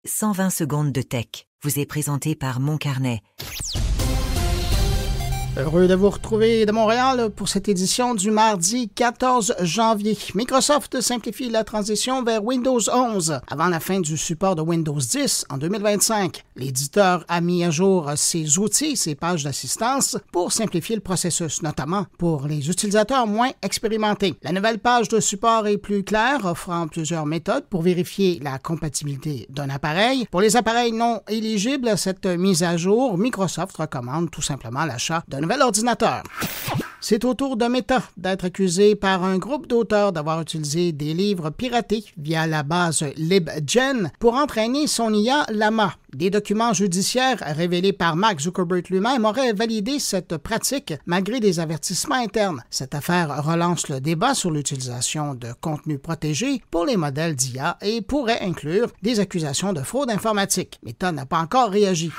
120 secondes de tech vous est présenté par Mon Carnet. Heureux de vous retrouver de Montréal pour cette édition du mardi 14 janvier. Microsoft simplifie la transition vers Windows 11 avant la fin du support de Windows 10 en 2025. L'éditeur a mis à jour ses outils, ses pages d'assistance pour simplifier le processus, notamment pour les utilisateurs moins expérimentés. La nouvelle page de support est plus claire, offrant plusieurs méthodes pour vérifier la compatibilité d'un appareil. Pour les appareils non éligibles à cette mise à jour, Microsoft recommande tout simplement l'achat d'un nouvel ordinateur. C'est au tour de Meta d'être accusé par un groupe d'auteurs d'avoir utilisé des livres piratés via la base LibGen pour entraîner son IA Llama. Des documents judiciaires révélés par Mark Zuckerberg lui-même auraient validé cette pratique malgré des avertissements internes. Cette affaire relance le débat sur l'utilisation de contenus protégés pour les modèles d'IA et pourrait inclure des accusations de fraude informatique. Meta n'a pas encore réagi.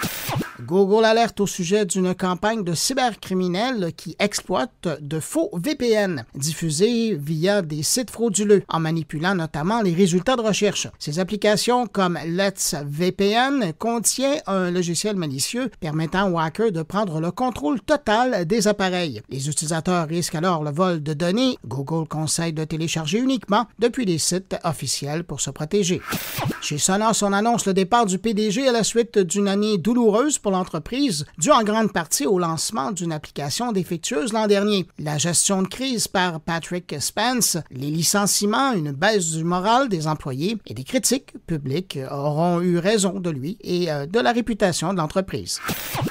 Google alerte au sujet d'une campagne de cybercriminels qui exploitent de faux VPN diffusés via des sites frauduleux en manipulant notamment les résultats de recherche. Ces applications comme Let's VPN contiennent un logiciel malicieux permettant aux hackers de prendre le contrôle total des appareils. Les utilisateurs risquent alors le vol de données. Google conseille de télécharger uniquement depuis des sites officiels pour se protéger. Chez Sonos, on annonce le départ du PDG à la suite d'une année douloureuse pour l'entreprise, due en grande partie au lancement d'une application défectueuse l'an dernier. La gestion de crise par Patrick Spence, les licenciements, une baisse du moral des employés et des critiques publiques auront eu raison de lui et de la réputation de l'entreprise.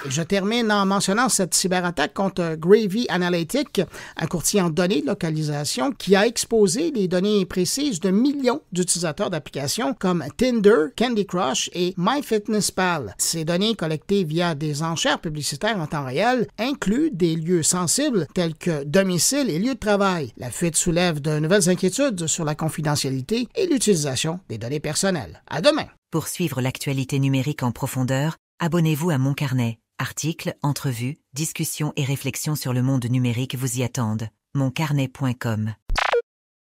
Et je termine en mentionnant cette cyberattaque contre Gravy Analytics, un courtier en données de localisation qui a exposé les données précises de millions d'utilisateurs d'applications comme Tinder, Candy Crush et MyFitnessPal. Ces données collectées via des enchères publicitaires en temps réel incluent des lieux sensibles tels que domicile et lieu de travail. La fuite soulève de nouvelles inquiétudes sur la confidentialité et l'utilisation des données personnelles. À demain! Pour suivre l'actualité numérique en profondeur, abonnez-vous à Mon Carnet. Articles, entrevues, discussions et réflexions sur le monde numérique vous y attendent. moncarnet.com